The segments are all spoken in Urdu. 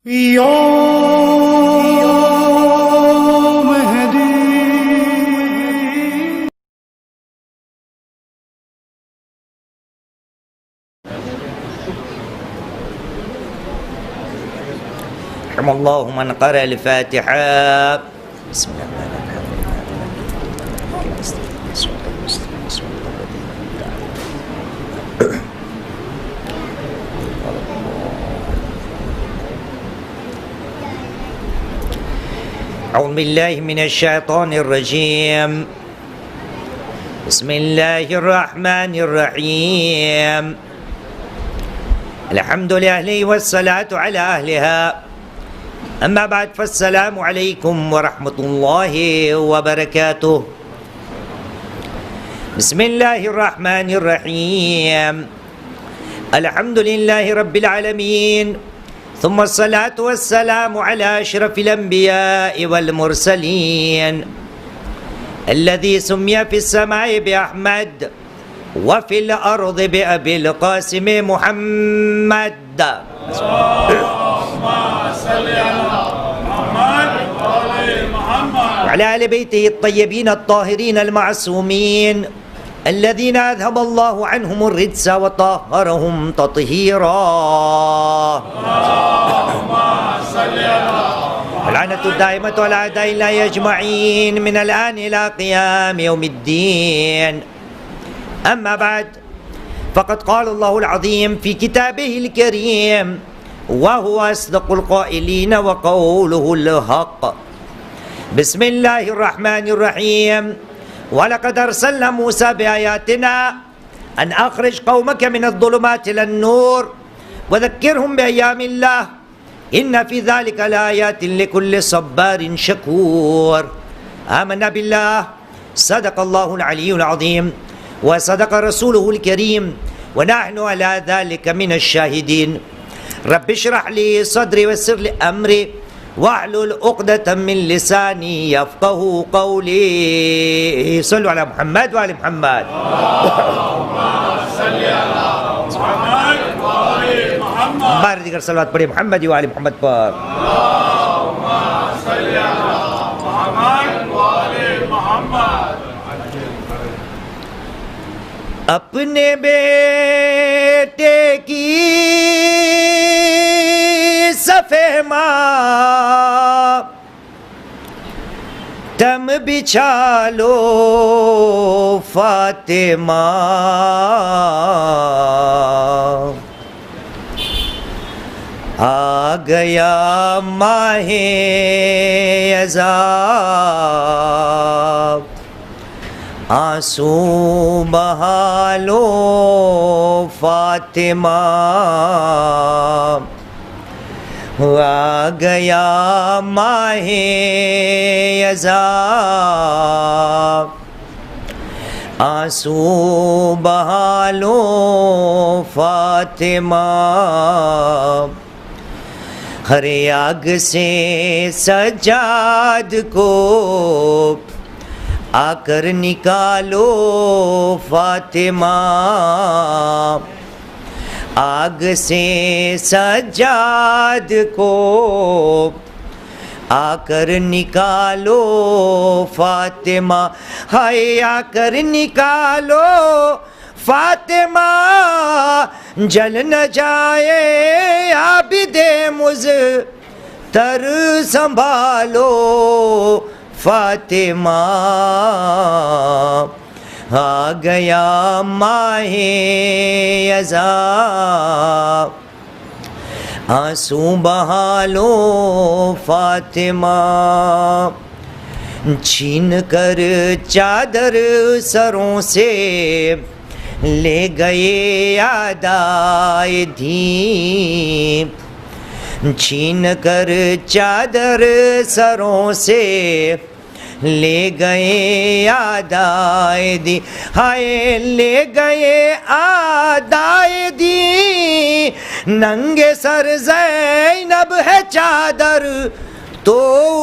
يوم هدي رحم الله من قرأ الفاتحة. بسم الله الرحمن الرحيم. أعوذ بالله من الشيطان الرجيم. بسم الله الرحمن الرحيم. الحمد لله والصلاة على أهلها. أما بعد فالسلام عليكم ورحمة الله وبركاته. بسم الله الرحمن الرحيم. الحمد لله رب العالمين، ثم الصلاة والسلام على أشرف الأنبياء والمرسلين الذي سمي في السماء بأحمد وفي الأرض بأبي القاسم محمد. اللهم صل على محمد وآل محمد وعلى آل بيته الطيبين الطاهرين المعصومين الذين أذهب الله عنهم الرجس وطهرهم تطهيرا. اللهم صل على واللعنة الدائمة على أعداء الله أجمعين من الآن إلى قيام يوم الدين. أما بعد، فقد قال الله العظيم في كتابه الكريم وهو أصدق القائلين وقوله الحق. بسم الله الرحمن الرحيم. ولقد أرسلنا موسى بآياتنا أن أخرج قومك من الظلمات إلى النور وذكرهم بأيام الله إن في ذلك لآيات لكل صبار شكور. آمنا بالله، صدق الله العلي العظيم وصدق رسوله الكريم ونحن على ذلك من الشاهدين. رب اشرح لي صدري ويسر لي أمري واحلل عقدة من لساني يفقه قولي. صلوا على محمد وآل محمد. اللهم صل على محمد وآل محمد. بار دیگر صلوات پڑھیں محمد وآل محمد پر. اللهم صل على محمد وآل محمد. اپنے بیٹے کی صفِ ماں تم بچھا لو فاطمہ، آ گیا ماہ عذاب، آنسو بہا لو فاطمہ، آ گیا ماہ عذاب، آنسو بہا لو فاطمہ. ہر آگ سے سجاد کو آ کر نکالو فاطمہ، آگ سے سجاد کو آ کر نکالو فاطمہ، ہائے آ کر نکالو فاطمہ، جل نہ جائے عابد مضطر، سنبھالو فاطمہ، آ گیا ماہ عذاب، آنسو بہا لو فاطمہ. چھین کر چادر سروں سے لے گئے آدائے دین، چھین کر چادر سروں سے لے گئے آدائے دی، ہائے لے گئے آدائے دی، ننگے سر زینب ہے چادر تو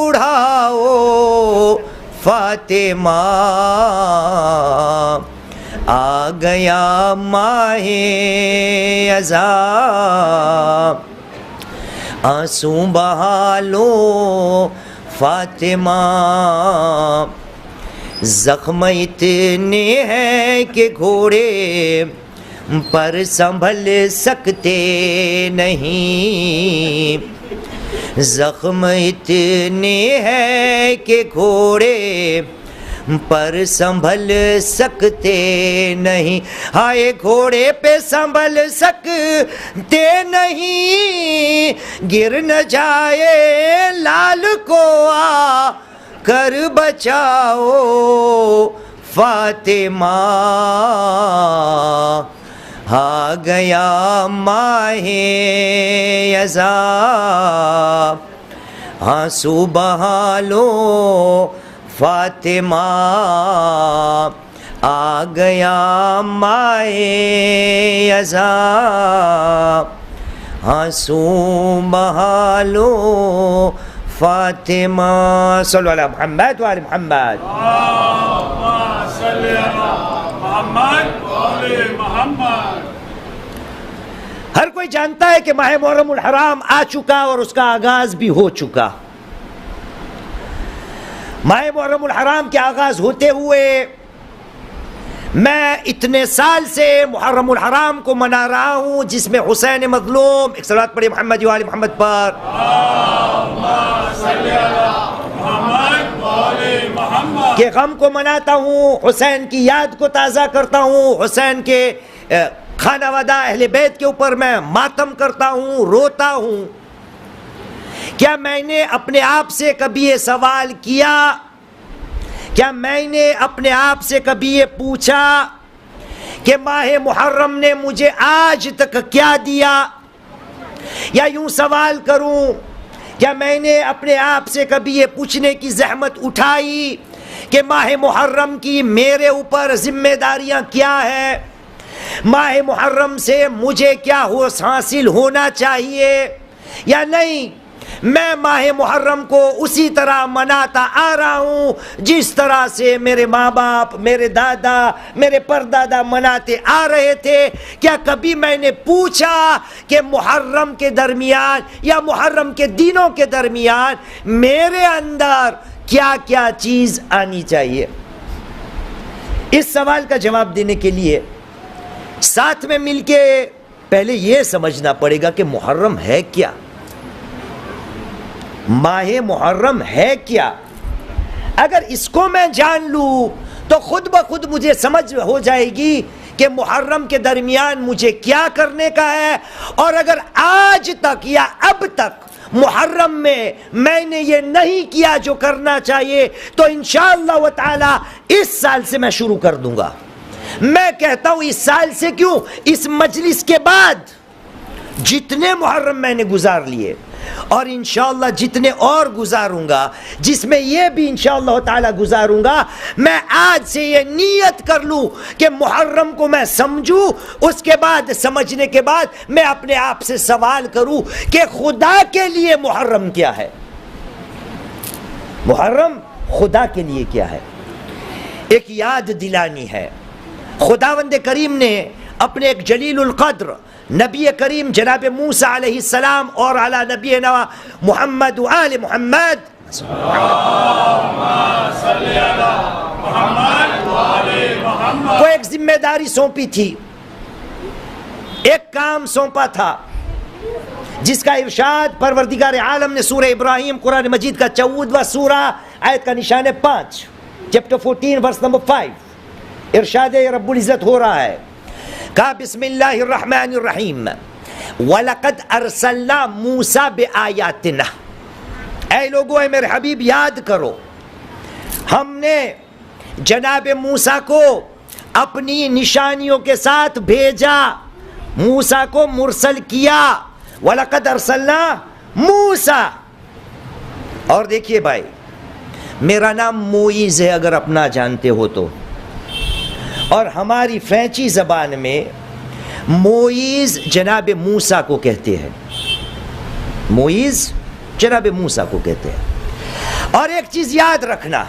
اڑاؤ فاطمہ، آ گیا ماہ عذاب، آنسو بہا لو فاطمہ، زخم اتنے ہیں کہ گھوڑے پر سنبھل سکتے نہیں، زخم اتنے ہیں کہ گھوڑے پر سنبھل سکتے نہیں، ہائے گھوڑے پہ سنبھل سکتے نہیں، گر نہ جائے لال کو آ کر بچاؤ فاطمہ، آ گیا ماہ یزا، آنسو بہا لو فاطمہ، آ گیا ماہ یزا، آنسو بہا لو فاطمہ۔ صلو علی محمد و آل محمد۔ اللهم صل على محمد وآل محمد۔ ہر کوئی جانتا ہے کہ ماہ محرم الحرام آ چکا اور اس کا آغاز بھی ہو چکا۔ ماہ محرم الحرام کے آغاز ہوتے ہوئے میں اتنے سال سے محرم الحرام کو منا رہا ہوں، جس میں حسین مظلوم، ایک صلوات پڑھیں محمد و آل محمد پر، کے غم کو مناتا ہوں، حسین کی یاد کو تازہ کرتا ہوں، حسین کے خانوادہ اہل بیت کے اوپر میں ماتم کرتا ہوں، روتا ہوں۔ کیا میں نے اپنے آپ سے کبھی یہ سوال کیا، کیا میں نے اپنے آپ سے کبھی یہ پوچھا کہ ماہ محرم نے مجھے آج تک کیا دیا؟ یا یوں سوال کروں، کیا میں نے اپنے آپ سے کبھی یہ پوچھنے کی زحمت اٹھائی کہ ماہ محرم کی میرے اوپر ذمہ داریاں کیا ہے؟ ماہ محرم سے مجھے کیا حاصل ہونا چاہیے یا نہیں؟ میں ماہ محرم کو اسی طرح مناتا آ رہا ہوں جس طرح سے میرے ماں باپ، میرے دادا، میرے پردادا مناتے آ رہے تھے۔ کیا کبھی میں نے پوچھا کہ محرم کے درمیان یا محرم کے دنوں کے درمیان میرے اندر کیا کیا چیز آنی چاہیے؟ اس سوال کا جواب دینے کے لیے ساتھ میں مل کے پہلے یہ سمجھنا پڑے گا کہ محرم ہے کیا، ماہ محرم ہے کیا۔ اگر اس کو میں جان لوں تو خود بخود مجھے سمجھ ہو جائے گی کہ محرم کے درمیان مجھے کیا کرنے کا ہے، اور اگر آج تک یا اب تک محرم میں نے یہ نہیں کیا جو کرنا چاہیے تو انشاءاللہ تعالی اس سال سے میں شروع کر دوں گا۔ میں کہتا ہوں اس سال سے کیوں، اس مجلس کے بعد جتنے محرم میں نے گزار لیے اور انشاءاللہ جتنے اور گزاروں گا، جس میں یہ بھی انشاءاللہ تعالی گزاروں گا، میں آج سے یہ نیت کر لوں کہ محرم کو میں سمجھوں، اس کے بعد سمجھنے کے بعد میں اپنے آپ سے سوال کروں کہ خدا کے لیے محرم کیا ہے، محرم خدا کے لیے کیا ہے۔ ایک یاد دلانی ہے، خداوند کریم نے اپنے ایک جلیل القدر نبی کریم جناب موسیٰ علیہ السلام اور علی نبینا محمد و آل محمد کو ایک ذمہ داری سونپی تھی، ایک کام سونپا تھا جس کا ارشاد پروردگار عالم نے سورہ ابراہیم قرآن مجید کا 14واں سورہ آیت کا نشان 5 چیپٹر 14 ورس نمبر 5 ارشاد رب العزت ہو رہا ہے، کہا بسم اللہ الرحمن الرحیم وَلَقَدْ أَرْسَلْنَا مُوسَى بِآيَاتِنَا، اے لوگو اے میرے حبیب یاد کرو، ہم نے جناب موسیٰ کو اپنی نشانیوں کے ساتھ بھیجا، موسیٰ کو مرسل کیا، وَلَقَدْ أَرْسَلْنَا مُوسَى۔ اور دیکھیے بھائی، میرا نام موئیز ہے اگر اپنا جانتے ہو تو، اور ہماری فرینچی زبان میں موئیز جناب موسیٰ کو کہتے ہیں، موئیز جناب موسیٰ کو کہتے ہیں۔ اور ایک چیز یاد رکھنا،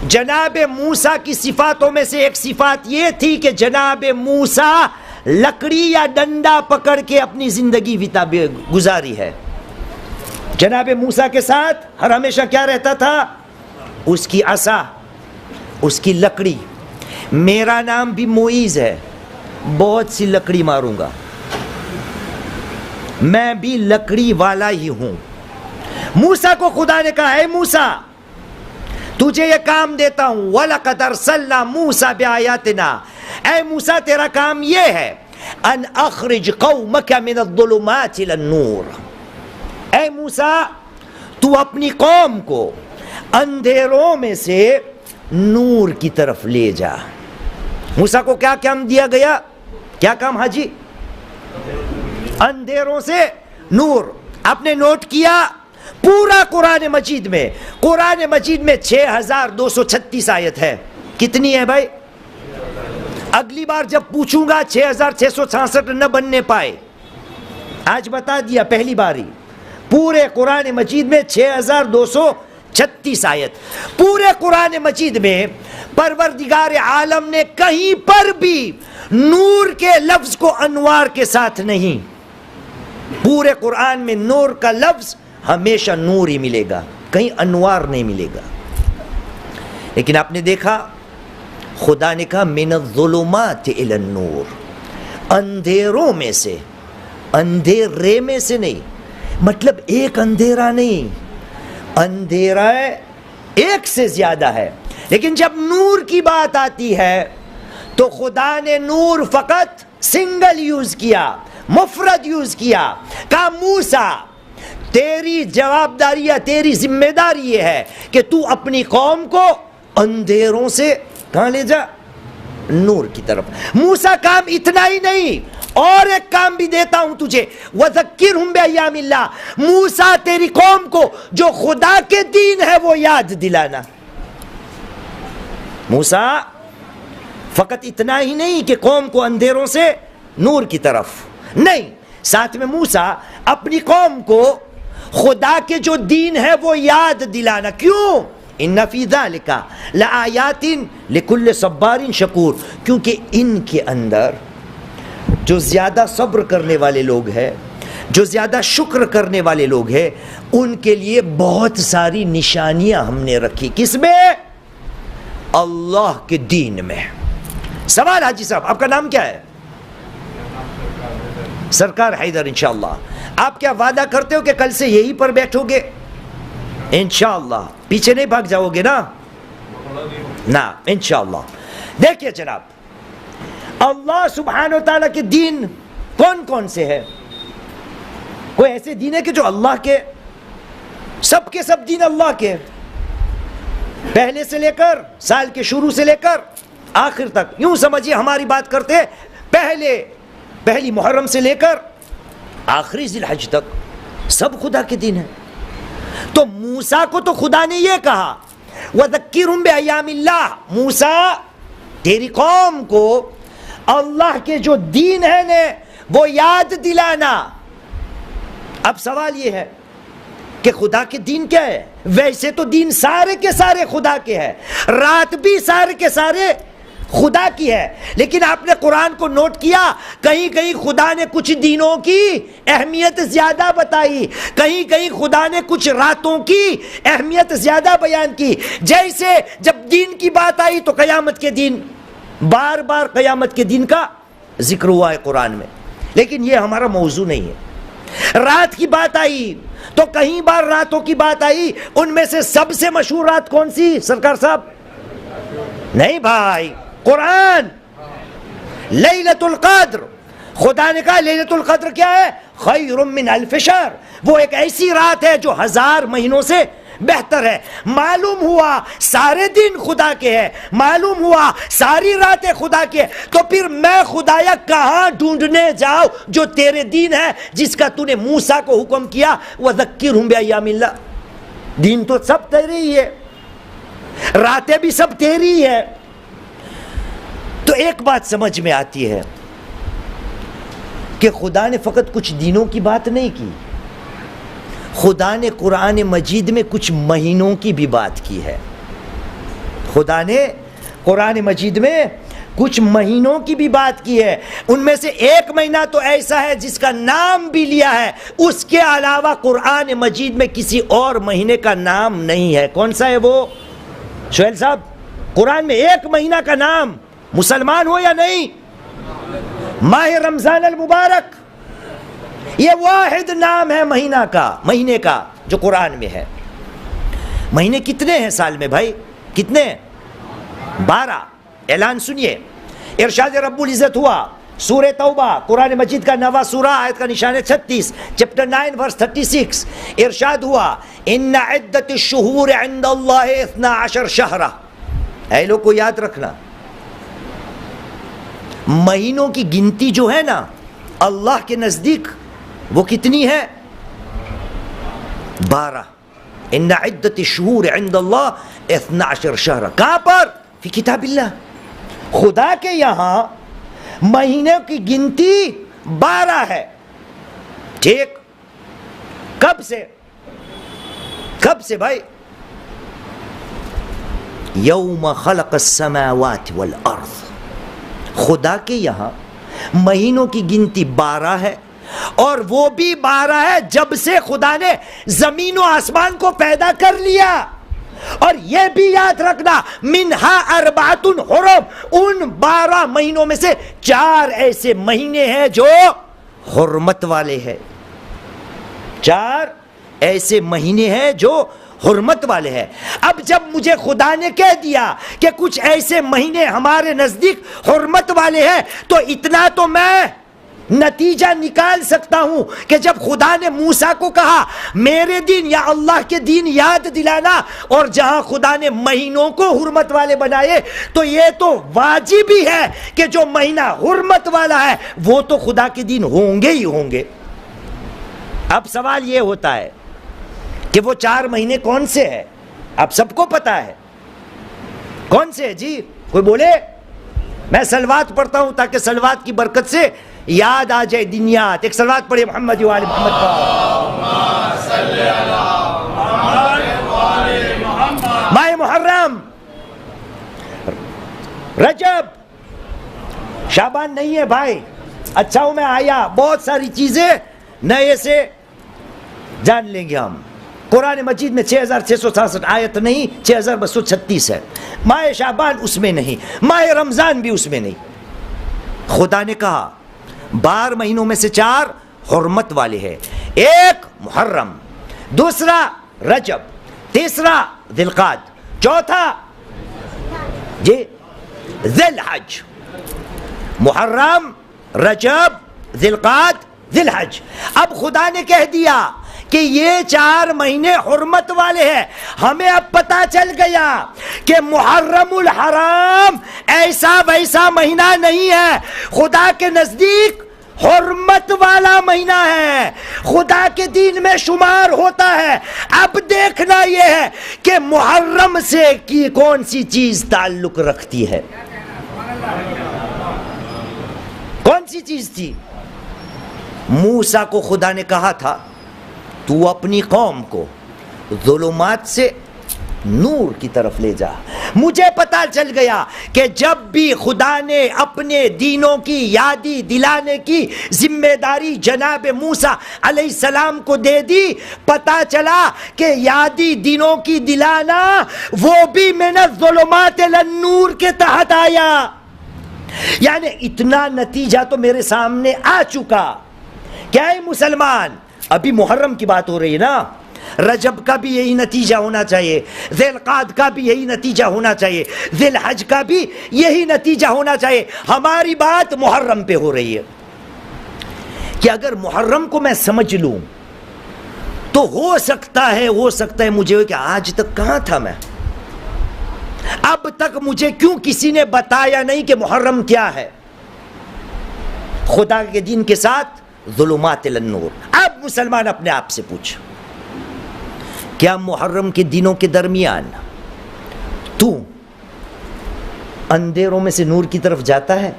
جناب موسیٰ کی صفاتوں میں سے ایک صفات یہ تھی کہ جناب موسیٰ لکڑی یا ڈنڈا پکڑ کے اپنی زندگی گزاری ہے، جناب موسیٰ کے ساتھ ہر ہمیشہ کیا رہتا تھا؟ اس کی عصا، اس کی لکڑی. میرا نام بھی معیز ہے، بہت سی لکڑی ماروں گا، میں بھی لکڑی والا ہی ہوں. موسیٰ کو خدا نے کہا، اے موسیٰ تجھے یہ کام دیتا ہوں، وَلَقَدْ أَرْسَلْنَا مُوسَىٰ بِآيَاتِنَا، اے موسیٰ تیرا کام یہ ہے، ان اخرج قومک من الظلمات الى النور، اے موسیٰ تو اپنی قوم کو اندھیروں میں سے نور کی طرف لے جا. موسیٰ کو کیا کام دیا گیا؟ کیا کام حاجی؟ اندھیروں سے نور. آپ نے نوٹ کیا پورا قرآن مجید میں 6236 آیت ہے. کتنی ہے بھائی؟ اگلی بار جب پوچھوں گا 6666 نہ بننے پائے، آج بتا دیا پہلی باری. پورے قرآن مجید میں 6236 آیت. پورے قرآن مجید میں پروردگار عالم نے کہیں پر بھی نور کے لفظ کو انوار کے ساتھ نہیں. پورے قرآن میں نور کا لفظ ہمیشہ نور ہی ملے گا، کہیں انوار نہیں ملے گا. لیکن آپ نے دیکھا خدا نے کہا من الظلمات الی النور، اندھیروں میں سے، اندھیرے میں سے نہیں. مطلب ایک اندھیرا نہیں، اندھیرا ایک سے زیادہ ہے. لیکن جب نور کی بات آتی ہے تو خدا نے نور فقط سنگل یوز کیا، مفرد یوز کیا. کہا موسیٰ تیری جوابداری یا تیری ذمہ داری یہ ہے کہ تو اپنی قوم کو اندھیروں سے کہاں لے جا؟ نور کی طرف. موسیٰ کام اتنا ہی نہیں، اور ایک کام بھی دیتا ہوں تجھے، وَذَكِّرْهُمْ بِأَيَّامِ اللَّهِ، موسیٰ تیری قوم کو جو خدا کے دین ہے وہ یاد دلانا. موسیٰ فقط اتنا ہی نہیں کہ قوم کو اندھیروں سے نور کی طرف نہیں، ساتھ میں موسیٰ اپنی قوم کو خدا کے جو دین ہے وہ یاد دلانا. کیوں؟ ان فی ذلک لآیات لکل صبار شکور، کیونکہ ان کے اندر جو زیادہ صبر کرنے والے لوگ ہیں، جو زیادہ شکر کرنے والے لوگ ہیں، ان کے لیے بہت ساری نشانیاں ہم نے رکھی. کس میں؟ اللہ کے دین میں. سوال حاجی صاحب آپ کا نام کیا ہے؟ سرکار حیدر. انشاءاللہ آپ کیا وعدہ کرتے ہو کہ کل سے یہی پر بیٹھو گے؟ انشاءاللہ پیچھے نہیں بھاگ جاؤ گے نا؟ نا انشاءاللہ. دیکھیے جناب، اللہ سبحانہ و تعالیٰ کے دین کون کون سے ہے؟ کوئی ایسے دین ہے کہ جو اللہ کے، سب کے سب دین اللہ کے، پہلے سے لے کر سال کے شروع سے لے کر آخر تک. یوں سمجھیے ہماری بات کرتے ہیں پہلی محرم سے لے کر آخری ذی الحج تک سب خدا کے دین ہے. تو موسیٰ کو تو خدا نے یہ کہا وَذَكِّرْهُمْ بِأَيَّامِ اللَّهِ، موسیٰ تیری قوم کو اللہ کے جو دین ہے نے وہ یاد دلانا. اب سوال یہ ہے کہ خدا کے دین کیا ہے؟ ویسے تو دین سارے کے سارے خدا کے ہیں، رات بھی سارے کے سارے خدا کی ہے. لیکن آپ نے قرآن کو نوٹ کیا، کہیں کہیں خدا نے کچھ دینوں کی اہمیت زیادہ بتائی، کہیں کہیں خدا نے کچھ راتوں کی اہمیت زیادہ بیان کی. جیسے جب دین کی بات آئی تو قیامت کے دن، بار بار قیامت کے دن کا ذکر ہوا ہے قرآن میں، لیکن یہ ہمارا موضوع نہیں ہے. رات کی بات آئی تو کہیں بار راتوں کی بات آئی. ان میں سے سب سے مشہور رات کون سی سرکار صاحب؟ نہیں بھائی، قرآن لیلۃ القدر. خدا نے کہا لیلۃ القدر کیا ہے؟ خیر من الف شہر، وہ ایک ایسی رات ہے جو 1000 مہینوں سے بہتر ہے. معلوم ہوا سارے دن خدا کے ہیں، معلوم ہوا ساری راتیں خدا کے ہیں. تو پھر میں خدایا کہاں ڈھونڈنے جاؤ جو تیرے دین ہے، جس کا تو نے موسیٰ کو حکم کیا وَذَكِّرْهُمْ بِأَيَّامِ اللَّهِ. دین تو سب تیرے ہی ہے، راتیں بھی سب تیری ہی ہے. تو ایک بات سمجھ میں آتی ہے کہ خدا نے فقط کچھ دینوں کی بات نہیں کی، خدا نے قرآن مجید میں کچھ مہینوں کی بھی بات کی ہے. خدا نے قرآن مجید میں کچھ مہینوں کی بھی بات کی ہے، ان میں سے ایک مہینہ تو ایسا ہے جس کا نام بھی لیا ہے، اس کے علاوہ قرآن مجید میں کسی اور مہینے کا نام نہیں ہے۔ کون سا ہے وہ سہیل صاحب؟ قرآن میں ایک مہینہ کا نام، مسلمان ہو یا نہیں، ماہ رمضان المبارک، یہ واحد نام ہے مہینے کا جو قرآن میں ہے۔ مہینے کتنے ہیں سال میں بھائی؟ کتنے؟ 12۔ اعلان سنیے، ارشاد رب العزت ہوا سورہ توبہ قرآن مجید کا 9واں سورہ، آیت کا نشان ہے 36، چیپٹر 9 ورس 36، ارشاد ہوا ان عدت الشہور عند اللہ 12 شہرہ۔ اے لوگ کو یاد رکھنا، مہینوں کی گنتی جو ہے نا اللہ کے نزدیک وہ کتنی ہے؟ 12۔ ان عدت الشہور عند اللہ 12 شہرہ۔ کہاں پر؟ فی کتاب اللہ، خدا کے یہاں مہینوں کی گنتی 12 ہے۔ ٹھیک، کب سے بھائی؟ یوم خلق السماوات والارض، خدا کے یہاں مہینوں کی گنتی 12 ہے، اور وہ بھی 12 ہے جب سے خدا نے زمین و آسمان کو پیدا کر لیا۔ اور یہ بھی یاد رکھنا منہا اربعۃ حرم، ان 12 مہینوں میں سے 4 ایسے مہینے ہیں جو حرمت والے ہیں، 4 ایسے مہینے ہیں جو حرمت والے ہیں۔ اب جب مجھے خدا نے کہہ دیا کہ کچھ ایسے مہینے ہمارے نزدیک حرمت والے ہیں، تو اتنا تو میں نتیجہ نکال سکتا ہوں کہ جب خدا نے موسیٰ کو کہا میرے دین یا اللہ کے دین یاد دلانا، اور جہاں خدا نے مہینوں کو حرمت والے بنائے، تو یہ تو واجب ہی ہے کہ جو مہینہ حرمت والا ہے وہ تو خدا کے دین ہوں گے ہی ہوں گے۔ اب سوال یہ ہوتا ہے کہ وہ 4 مہینے کون سے ہیں؟ اب سب کو پتا ہے کون سے ہے جی؟ کوئی بولے؟ میں صلوات پڑھتا ہوں تاکہ صلوات کی برکت سے یاد آ جائے دنیات۔ ایک صلوات پڑھے محمد و آل محمد کا۔ ماہ محرم، رجب، شعبان نہیں ہے بھائی، اچھا ہوں میں آیا، بہت ساری چیزیں نئے سے جان لیں گے ہم۔ قرآن مجید میں 6666 آیت نہیں، 6236 ہے۔ ماہ شعبان اس میں نہیں، ماہ رمضان بھی اس میں نہیں۔ خدا نے کہا 12 مہینوں میں سے 4 حرمت والے ہیں، ایک محرم، دوسرا رجب، تیسرا ذی القعدہ، چوتھا جی ذی الحج۔ محرم، رجب، ذی القعدہ، ذی الحج۔ اب خدا نے کہہ دیا کہ یہ 4 مہینے حرمت والے ہیں، ہمیں اب پتا چل گیا کہ محرم الحرام ایسا ویسا مہینہ نہیں ہے، خدا کے نزدیک حرمت والا مہینہ ہے، خدا کے دین میں شمار ہوتا ہے۔ اب دیکھنا یہ ہے کہ محرم سے کی کون سی چیز تعلق رکھتی ہے، کون سی چیز تھی؟ موسیٰ کو خدا نے کہا تھا تو اپنی قوم کو ظلمات سے نور کی طرف لے جا۔ مجھے پتا چل گیا کہ جب بھی خدا نے اپنے دینوں کی یادی دلانے کی ذمہ داری جناب موسیٰ علیہ السلام کو دے دی، پتا چلا کہ یادی دینوں کی دلانا وہ بھی من الظلمات الی النور کے تحت آیا۔ یعنی اتنا نتیجہ تو میرے سامنے آ چکا۔ کیا ہے مسلمان؟ ابھی محرم کی بات ہو رہی ہے نا، رجب کا بھی یہی نتیجہ ہونا چاہیے، ذی القعدہ کا بھی یہی نتیجہ ہونا چاہیے، ذی الحج کا بھی یہی نتیجہ ہونا چاہیے۔ ہماری بات محرم پہ ہو رہی ہے کہ اگر محرم کو میں سمجھ لوں تو ہو سکتا ہے مجھے کہ آج تک کہاں تھا میں، اب تک مجھے کیوں کسی نے بتایا نہیں کہ محرم کیا ہے؟ خدا کے دین کے ساتھ ظلمات الی النور۔ اب مسلمان اپنے آپ سے پوچھ، کیا محرم کے دنوں کے درمیان تو اندھیروں میں سے نور کی طرف جاتا ہے؟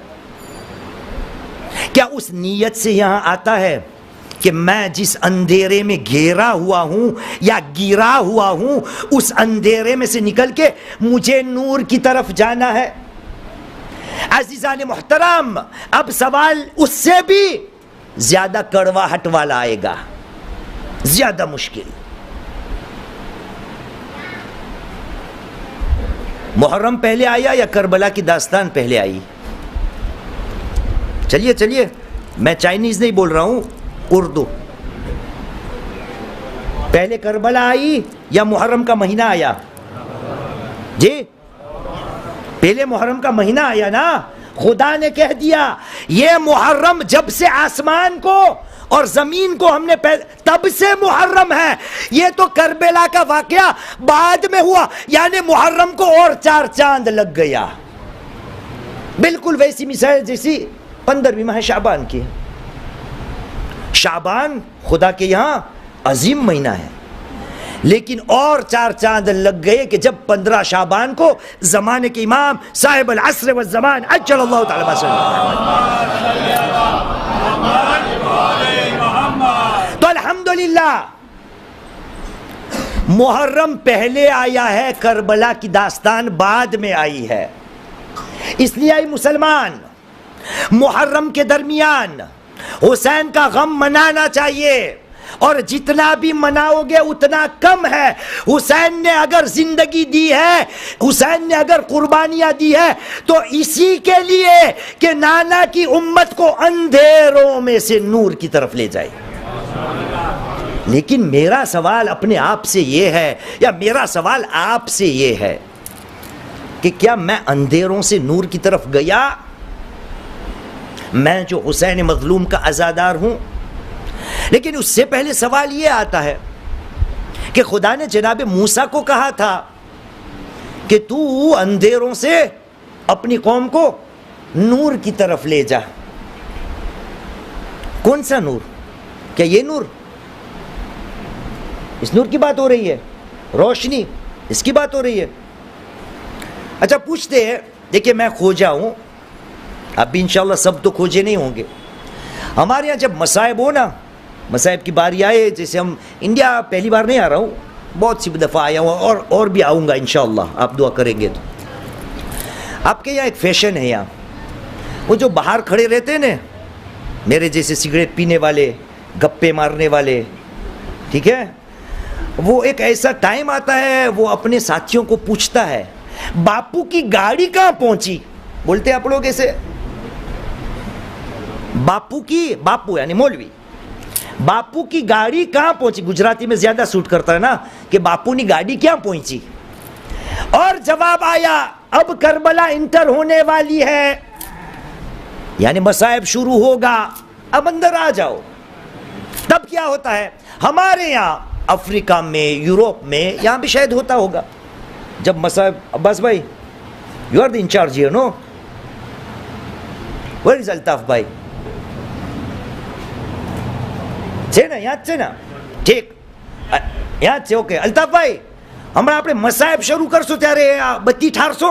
کیا اس نیت سے یہاں آتا ہے کہ میں جس اندھیرے میں گھیرا ہوا ہوں یا گرا ہوا ہوں اس اندھیرے میں سے نکل کے مجھے نور کی طرف جانا ہے؟ عزیزان محترم، اب سوال اس سے بھی زیادہ کڑواہٹ والا آئے گا، زیادہ مشکل. محرم پہلے آیا یا کربلا کی داستان پہلے آئی؟ چلیے میں چائنیز نہیں بول رہا ہوں، اردو. پہلے کربلا آئی یا محرم کا مہینہ آیا؟ جی پہلے محرم کا مہینہ آیا نا. خدا نے کہہ دیا یہ محرم جب سے آسمان کو اور زمین کو ہم نے تب سے محرم ہے. یہ تو کربلا کا واقعہ بعد میں ہوا، یعنی محرم کو اور 4 چاند لگ گیا. بالکل ویسی مثال جیسی 15ویں ماہ شعبان کی. شعبان خدا کے یہاں عظیم مہینہ ہے، لیکن اور 4 چاند لگ گئے کہ جب 15 شعبان کو زمانے کے امام صاحب العصر والزمان عجل اللہ تعالی تو الحمدللہ محرم پہلے آیا ہے، کربلا کی داستان بعد میں آئی ہے. اس لیے آئی مسلمان محرم کے درمیان حسین کا غم منانا چاہیے، اور جتنا بھی مناؤ گے اتنا کم ہے. حسین نے اگر زندگی دی ہے، حسین نے اگر قربانیاں دی ہے تو اسی کے لیے کہ نانا کی امت کو اندھیروں میں سے نور کی طرف لے جائے. لیکن میرا سوال اپنے آپ سے یہ ہے، یا میرا سوال آپ سے یہ ہے کہ کیا میں اندھیروں سے نور کی طرف گیا؟ میں جو حسین مظلوم کا عزادار ہوں. لیکن اس سے پہلے سوال یہ آتا ہے کہ خدا نے جناب موسیٰ کو کہا تھا کہ تو اندھیروں سے اپنی قوم کو نور کی طرف لے جا. کون سا نور؟ کیا یہ نور؟ اس نور کی بات ہو رہی ہے، روشنی اس کی بات ہو رہی ہے. اچھا پوچھتے ہیں، دیکھیں میں کھوجا ہوں، اب بھی انشاءاللہ سب تو کھوجے نہیں ہوں گے. ہمارے یہاں جب مصائب ہو نا، مصائب کی باری آئے، جیسے ہم انڈیا پہلی بار نہیں آ رہا ہوں، بہت سی دفعہ آیا ہوں اور بھی آؤں گا انشاءاللہ، آپ دعا کریں گے تو. آپ کے یہاں ایک فیشن ہے، یہاں وہ جو باہر کھڑے رہتے ہیں نا، میرے جیسے سگریٹ پینے والے، گپے مارنے والے، ٹھیک ہے، وہ ایک ایسا ٹائم آتا ہے وہ اپنے ساتھیوں کو پوچھتا ہے باپو کی گاڑی کہاں پہنچی. بولتے آپ لوگ ایسے، باپو یعنی مولوی، باپو کی گاڑی کہاں پہنچی. گجراتی میں زیادہ سوٹ کرتا ہے نا کہ باپو نے گاڑی کہاں پہنچی. اور جواب آیا اب کربلا انٹر ہونے والی ہے، یعنی مصائب شروع ہوگا، اب اندر آ جاؤ. تب کیا ہوتا ہے ہمارے یہاں افریقہ میں، یوروپ میں، یہاں بھی شاید ہوتا ہوگا، جب مصائب. Abbas bhai you are the in-charge here now, where is Altaf bhai? છે ને યાદ છે ને? ઠીક યાદ છે. ઓકે અલ્તાફ ભાઈ, હમણાં આપણે મસાયબ શરૂ કરશું ત્યારે આ બત્તી ઠારશો.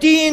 3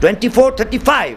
24, 35.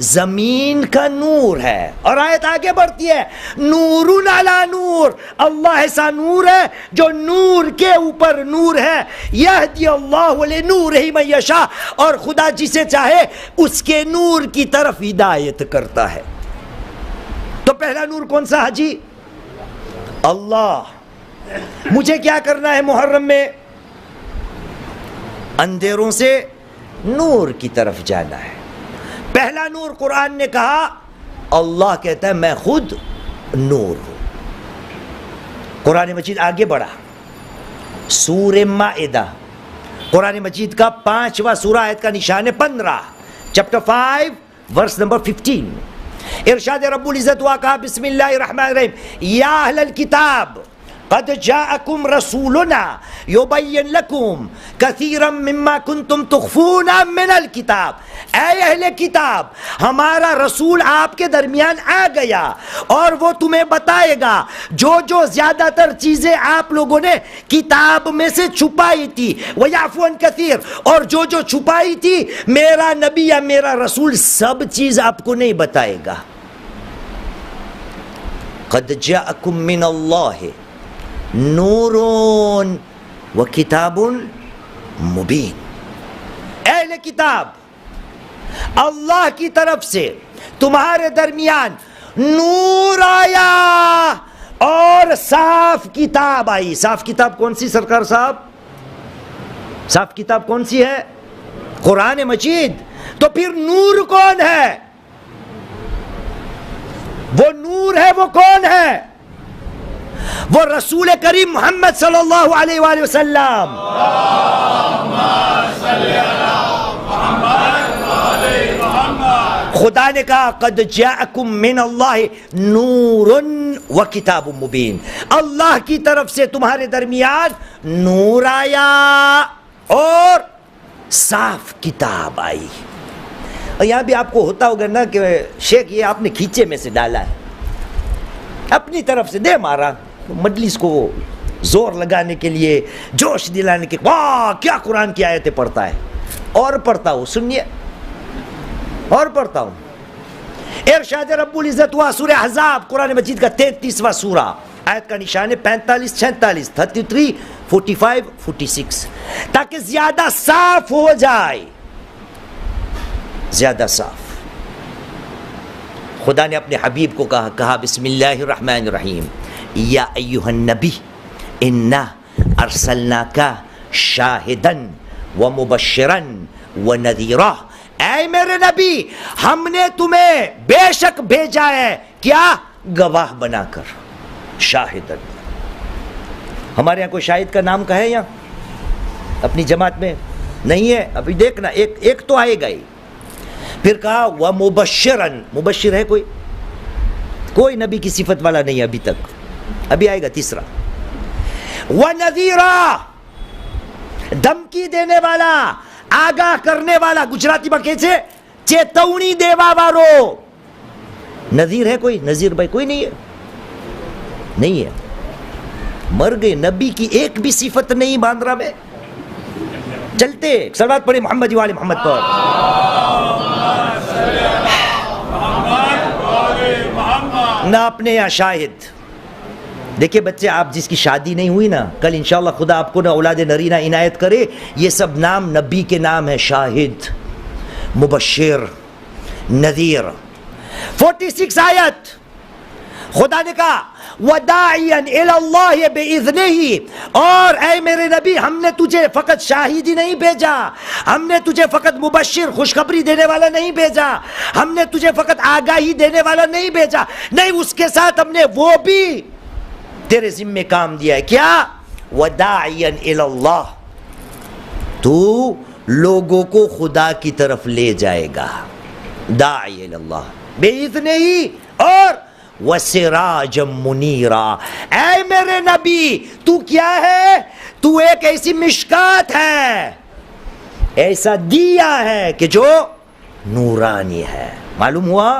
زمین کا نور ہے. اور آیت آگے بڑھتی ہے نور علی نور, اللہ ایسا نور ہے جو نور کے اوپر نور ہے. یہدی اللہ لنورہ من یشاء, اور خدا جسے چاہے اس کے نور کی طرف ہدایت کرتا ہے. تو پہلا نور کون سا حاجی؟ اللہ. مجھے کیا کرنا ہے محرم میں؟ اندھیروں سے نور کی طرف جانا ہے. پہلا نور قرآن نے کہا, اللہ کہتا ہے میں خود نور ہوں. قرآن مجید آگے بڑھا, سورہ مائدہ قرآن مجید کا 5واں سورہ, آیت کا نشان ہے 15, چپٹر 5 ورس نمبر 15. ارشاد رب العزت ہوا, کہا بسم اللہ الرحمن الرحیم, یا اہل الکتاب قد جاءکم رسولنا یبین لکم کثیرا مما کنتم تخفون من الکتاب. اے اہل کتاب, ہمارا رسول آپ کے درمیان آ گیا اور وہ تمہیں بتائے گا جو جو زیادہ تر چیزیں آپ لوگوں نے کتاب میں سے چھپائی تھی, ویعفو عن کثیر, اور جو جو چھپائی تھی میرا نبی یا میرا رسول سب چیز آپ کو نہیں بتائے گا. قد جاءکم من اللہ نور و کتاب مبین. اہل کتاب, اللہ کی طرف سے تمہارے درمیان نور آیا اور صاف کتاب آئی. صاف کتاب کون سی سرکار صاحب؟ صاف کتاب کون سی ہے؟ قرآن مجید. تو پھر نور کون ہے؟ وہ نور ہے وہ کون ہے؟ وہ رسول کریم محمد صلی اللہ علیہ وآلہ وسلم. خدا نے کہا قد جاءکم من اللہ نور و کتاب مبین, اللہ کی طرف سے تمہارے درمیان نور آیا اور صاف کتاب آئی. اور یہاں بھی آپ کو ہوتا ہوگا نا کہ شیخ یہ آپ نے کھینچے میں سے ڈالا ہے, اپنی طرف سے دے مارا مجلس کو زور لگانے کے لیے, جوش دلانے کے, واہ کیا قرآن کی آیتیں پڑھتا ہے. اور پڑھتا ہوں, سنیے, اور پڑھتا ہوں. ارشاد رب العزت ہوا سورہ احزاب قرآن مجید کا 33واں سورہ, آیت کا نشان ہے 45, 46, 33, 45, 46, تاکہ زیادہ صاف ہو جائے, زیادہ صاف. خدا نے اپنے حبیب کو کہا بسم اللہ الرحمن الرحیم, یا ایہا النبی انا ارسلناک شاہدا و مبشرا و نذیرا. اے میرے نبی, ہم نے تمہیں بے شک بھیجا ہے, کیا؟ گواہ بنا کر. شاہدا, ہمارے یہاں کوئی شاہد کا نام کا ہے یہاں اپنی جماعت میں؟ نہیں ہے. ابھی دیکھنا ایک تو آئے گا ہی. پھر کہا وہ مبشرن, مبشر ہے کوئی؟ کوئی نبی کی صفت والا نہیں ابھی تک, ابھی آئے گا تیسرا. وَنَذِيرًا, دھمکی دینے والا, آگاہ کرنے والا. گجراتی میں کہتے چیتونی دیوا وارو. نذیر ہے کوئی؟ نذیر بھائی کوئی نہیں ہے, نہیں ہے, مر گئے. نبی کی ایک بھی صفت نہیں باندرا میں. چلتے صلوات پڑھے محمد والے محمد پر. نہ اپنے یہاں شاہد. دیکھیں بچے, آپ جس کی شادی نہیں ہوئی نا, کل انشاءاللہ خدا آپ کو نہ اولاد نرینہ عنایت کرے, یہ سب نام نبی کے نام ہے. شاہد, مبشر, نذیر. 46 آیت خدا نے کہا وَدَاعِيًا إِلَى اللَّهِ بِإِذْنِهِ, اور اے میرے نبی ہم نے تجھے فقط شاہد ہی نہیں بھیجا, ہم نے تجھے فقط مبشر خوشخبری دینے والا نہیں بھیجا, ہم نے تجھے فقط آگاہی دینے والا نہیں بھیجا, نہیں, اس کے ساتھ ہم نے وہ بھی تیرے ذمہ کام دیا ہے. کیا؟ وَدَاعِيًا إِلَى اللَّهِ, تو لوگوں کو خدا کی طرف لے جائے گا. داعی اللہ بِإِذْنِهِ, اور وَسِرَاجًا مُنِيرًا. اے میرے نبی تو کیا ہے؟ تو ایک ایسی مشکات ہے, ایسا دیا ہے کہ جو نورانی ہے. معلوم ہوا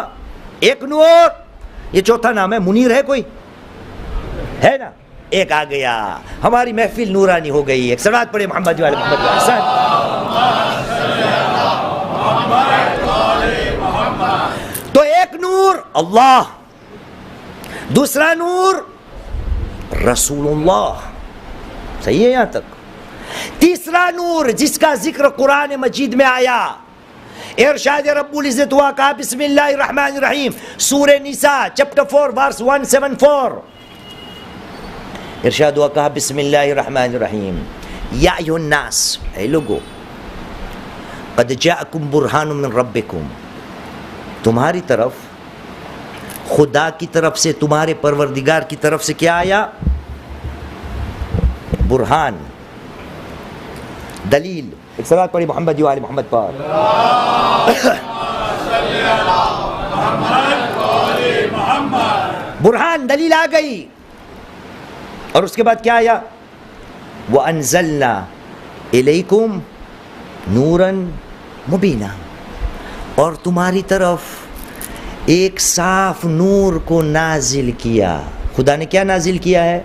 ایک نور, یہ چوتھا نام ہے. منیر ہے کوئی؟ ہے نا, ایک آ گیا. ہماری محفل نورانی ہو گئی. ایک صلوات پڑھے محمد والے محمد. اللہ، دوسرا نور رسول اللہ. صحیح ہے یہاں تک؟ تیسرا نور جس کا ذکر قرآن مجید میں آیا، ارشاد رب العزت ہوا، کہا بسم اللہ الرحمن الرحیم، سورہ نساء چپٹر 4 ورس 174. ارشاد ہوا، کہا بسم اللہ الرحمن الرحیم، یا ایھا الناس، اے لوگو، قد جاءکم برہان من ربکم، تمہاری طرف، خدا کی طرف سے، تمہارے پروردگار کی طرف سے کیا آیا؟ برہان، دلیل. ایک صلوات پڑھی محمد و آل محمد پر. برہان، دلیل آ گئی. اور اس کے بعد کیا آیا؟ وَأَنزَلْنَا إِلَيْكُمْ نُورًا مُبِينًا، اور تمہاری طرف ایک صاف نور کو نازل کیا. خدا نے کیا نازل کیا ہے؟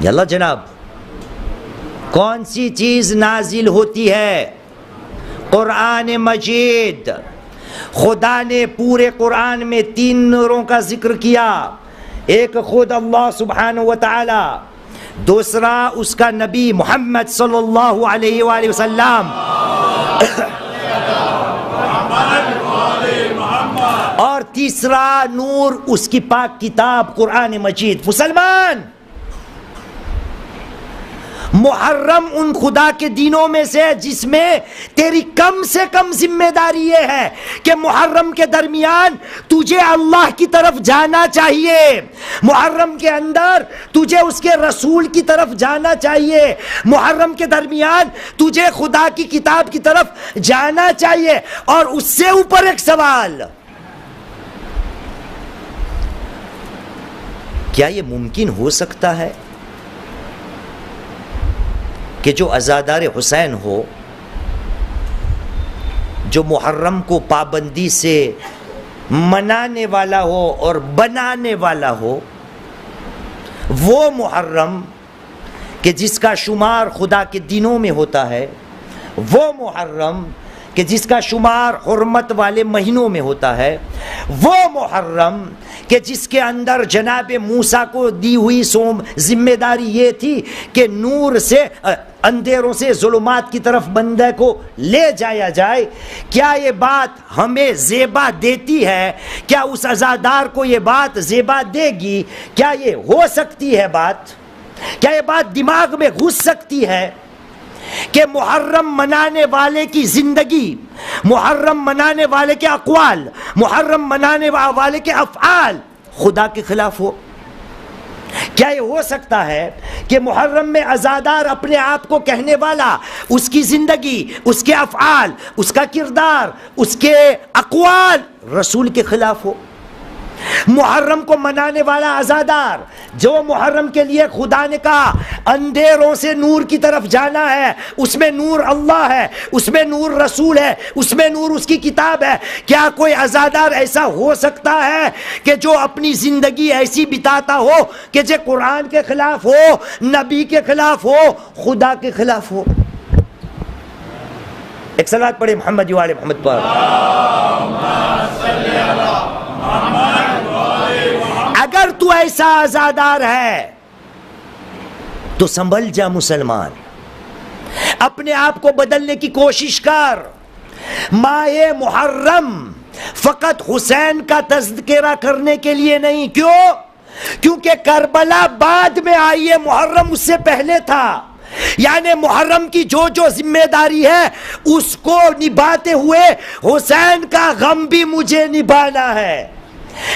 یاللہ جناب، کون سی چیز نازل ہوتی ہے؟ قرآن مجید. خدا نے پورے قرآن میں 3 نوروں کا ذکر کیا. ایک خود اللہ سبحانہ و تعالی، دوسرا اس کا نبی محمد صلی اللہ علیہ وآلہ وسلم، اور تیسرا نور اس کی پاک کتاب قرآن مجید. مسلمان، محرم ان خدا کے دینوں میں سے جس میں تیری کم سے کم ذمہ داری یہ ہے کہ محرم کے درمیان تجھے اللہ کی طرف جانا چاہیے، محرم کے اندر تجھے اس کے رسول کی طرف جانا چاہیے، محرم کے درمیان تجھے خدا کی کتاب کی طرف جانا چاہیے. اور اس سے اوپر ایک سوال، کیا یہ ممکن ہو سکتا ہے کہ جو عزادار حسین ہو، جو محرم کو پابندی سے منانے والا ہو اور بنانے والا ہو، وہ محرم کہ جس کا شمار خدا کے دنوں میں ہوتا ہے، وہ محرم کہ جس کا شمار حرمت والے مہینوں میں ہوتا ہے، وہ محرم کہ جس کے اندر جناب موسیٰ کو دی ہوئی ذمہ داری یہ تھی کہ نور سے، اندھیروں سے ظلمات کی طرف بندے کو لے جایا جائے. کیا یہ بات ہمیں زیبا دیتی ہے؟ کیا اس عزادار کو یہ بات زیبا دے گی؟ کیا یہ ہو سکتی ہے بات؟ کیا یہ بات دماغ میں گھس سکتی ہے کہ محرم منانے والے کی زندگی، محرم منانے والے کے اقوال، محرم منانے والے کے افعال خدا کے خلاف ہو؟ کیا یہ ہو سکتا ہے کہ محرم میں عزادار اپنے آپ کو کہنے والا، اس کی زندگی، اس کے افعال، اس کا کردار، اس کے اقوال رسول کے خلاف ہو؟ محرم کو منانے والا عزادار، جو محرم کے لیے خدا نے کہا اندھیروں سے نور کی طرف جانا ہے، اس میں نور اللہ ہے، اس میں نور رسول ہے، اس میں نور اس کی کتاب ہے، کیا کوئی عزادار ایسا ہو سکتا ہے کہ جو اپنی زندگی ایسی بتاتا ہو کہ جو قرآن کے خلاف ہو، نبی کے خلاف ہو، خدا کے خلاف ہو؟ ایک صلوات پڑھے محمد و آل محمد پر. اگر تو ایسا عزادار ہے تو سنبھل جا مسلمان، اپنے آپ کو بدلنے کی کوشش کر. ماہ محرم فقط حسین کا تذکرہ کرنے کے لیے نہیں. کیونکہ کربلا بعد میں آئی ہے، محرم اس سے پہلے تھا. یعنی محرم کی جو ذمہ داری ہے اس کو نبھاتے ہوئے حسین کا غم بھی مجھے نبھانا ہے.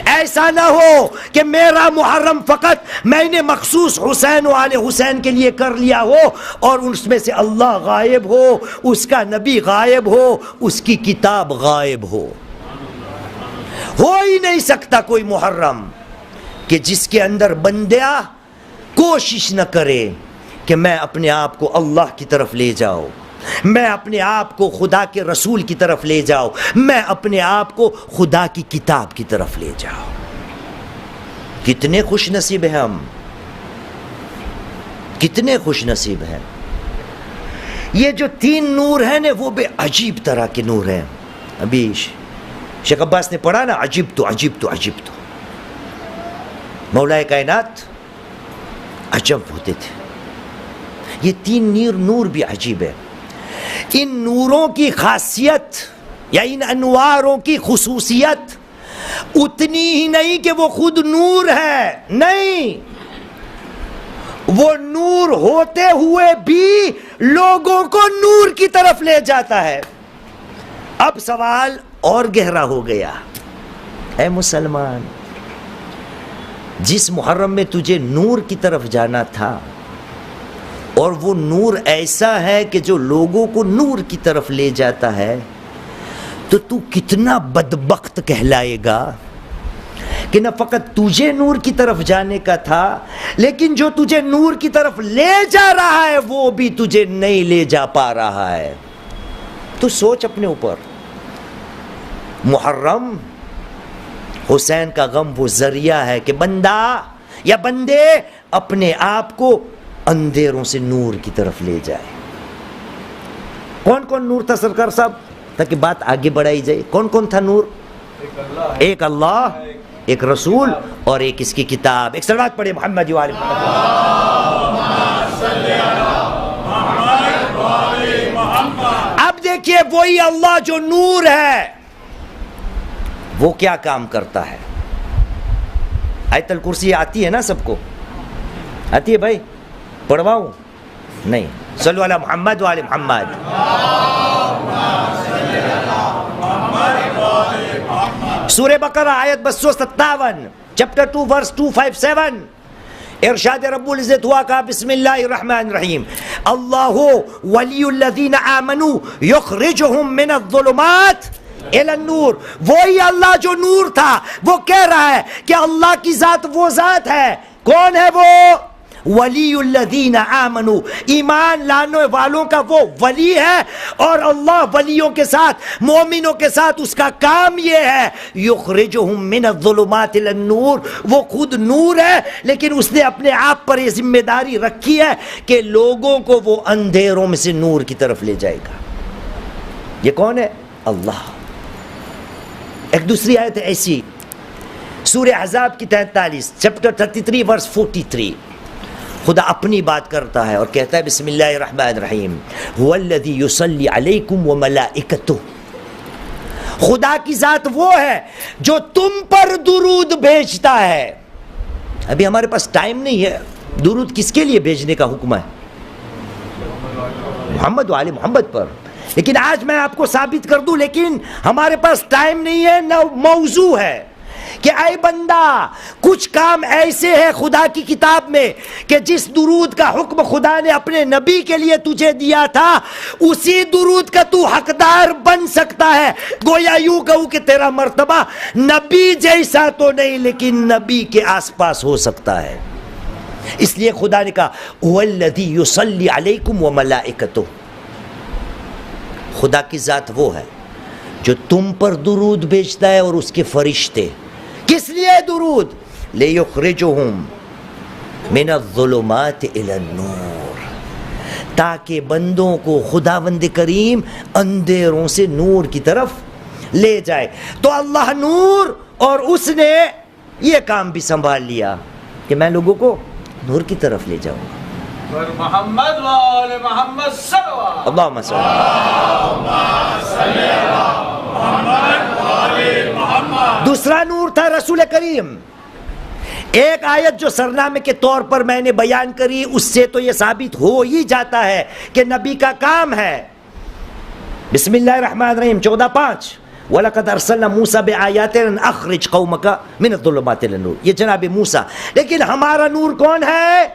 ایسا نہ ہو کہ میرا محرم فقط میں نے مخصوص حسین و آل حسین کے لیے کر لیا ہو اور اس میں سے اللہ غائب ہو، اس کا نبی غائب ہو، اس کی کتاب غائب ہو. ہو ہی نہیں سکتا کوئی محرم کہ جس کے اندر بندہ کوشش نہ کرے کہ میں اپنے آپ کو اللہ کی طرف لے جاؤں، میں اپنے آپ کو خدا کے رسول کی طرف لے جاؤں، میں اپنے آپ کو خدا کی کتاب کی طرف لے جاؤں. کتنے خوش نصیب ہیں ہم، کتنے خوش نصیب ہیں. یہ جو 3 نور ہیں نا، وہ بے عجیب طرح کے نور ہیں. ابھی شیخ عباس نے پڑھا نا عجب تو عجب تو عجب تو، مولا کائنات عجب ہوتے تھے. یہ تین نور بھی عجیب ہے. ان نوروں کی خاصیت یا ان انواروں کی خصوصیت اتنی ہی نہیں کہ وہ خود نور ہے، نہیں، وہ نور ہوتے ہوئے بھی لوگوں کو نور کی طرف لے جاتا ہے. اب سوال اور گہرا ہو گیا. اے مسلمان، جس محرم میں تجھے نور کی طرف جانا تھا اور وہ نور ایسا ہے کہ جو لوگوں کو نور کی طرف لے جاتا ہے، تو کتنا بدبخت کہلائے گا کہ نہ فقط تجھے نور کی طرف جانے کا تھا، لیکن جو تجھے نور کی طرف لے جا رہا ہے وہ بھی تجھے نہیں لے جا پا رہا ہے. تو سوچ اپنے اوپر. محرم حسین کا غم وہ ذریعہ ہے کہ بندہ یا بندے اپنے آپ کو اندھیروں سے نور کی طرف لے جائے. کون کون نور تھا سرکار صاحب، تاکہ بات آگے بڑھائی جائے؟ کون کون تھا نور؟ ایک اللہ، ایک رسول، اور ایک اس کی کتاب. ایک صلوات پڑھے محمد و آل محمد. اب دیکھیے وہی اللہ جو نور ہے وہ کیا کام کرتا ہے. آیت الکرسی آتی ہے نا سب کو؟ آتی ہے بھائی؟ پڑھواؤں؟ نہیں. صلو علی محمد و آل محمد. سورہ بقرہ آیت 257 چپٹر 2 ورس 257 ارشاد رب العزت ہوا کہا بسم اللہ الرحمن الرحیم اللہ ولی الذین آمنوا یخرجہم من الظلمات الی النور. وہی اللہ جو نور تھا وہ کہہ رہا ہے کہ اللہ کی ذات وہ ذات ہے. کون ہے وہ؟ ولی الذین آمنوا، ایمان لانے والوں کا وہ ولی ہے. اور اللہ ولیوں کے ساتھ، مومنوں کے ساتھ اس کا کام یہ ہے یخرجہم من الظلمات الی النور. وہ خود نور ہے، لیکن اس نے اپنے آپ پر یہ ذمہ داری رکھی ہے کہ لوگوں کو وہ اندھیروں میں سے نور کی طرف لے جائے گا. یہ کون ہے؟ اللہ. ایک دوسری آیت ہے ایسی، سورہ احزاب کی 43 چپٹر 33 ورس 43. خدا اپنی بات کرتا ہے اور کہتا ہے بسم اللہ الرحمن الرحیم هو الذی یصلی علیکم وملائکتہ. خدا کی ذات وہ ہے جو تم پر درود بھیجتا ہے. ابھی ہمارے پاس ٹائم نہیں ہے. درود کس کے لیے بھیجنے کا حکم ہے؟ محمد و آل محمد پر. لیکن آج میں آپ کو ثابت کر دوں، لیکن ہمارے پاس ٹائم نہیں ہے، نہ موضوع ہے کہ اے بندہ کچھ کام ایسے ہیں خدا کی کتاب میں کہ جس درود کا حکم خدا نے اپنے نبی کے لیے تجھے دیا تھا اسی درود کا تو حقدار بن سکتا ہے. گویا یوں کہوں کہ تیرا مرتبہ نبی جیسا تو نہیں لیکن نبی کے آس پاس ہو سکتا ہے. اس لیے خدا نے کہا هو الذی یصلی علیکم وملائکتہ. خدا کی ذات وہ ہے جو تم پر درود بھیجتا ہے اور اس کے فرشتے. کس لیے درود؟ لیخرجہم من الظلمات الی النور، تاکہ بندوں کو خداوند کریم اندھیروں سے نور کی طرف لے جائے. تو اللہ نور، اور اس نے یہ کام بھی سنبھال لیا کہ میں لوگوں کو نور کی طرف لے جاؤں گا. محمد و آل محمد صلوات. اللہم صل علی. دوسرا نور تھا رسول کریم. ایک آیت جو سرنامے کے طور پر میں نے بیان کری اس سے تو یہ ثابت ہو ہی جاتا ہے کہ نبی کا کام ہے. بسم اللہ الرحمن الرحیم 14:5 وَلَقَدْ أَرْسَلْنَا مُوسَى بِآيَاتِنَا أَخْرِجْ قَوْمَكَ مِنَ الظُّلُمَاتِ إِلَى النُّورِ. یہ جناب موسیٰ. لیکن ہمارا نور کون ہے؟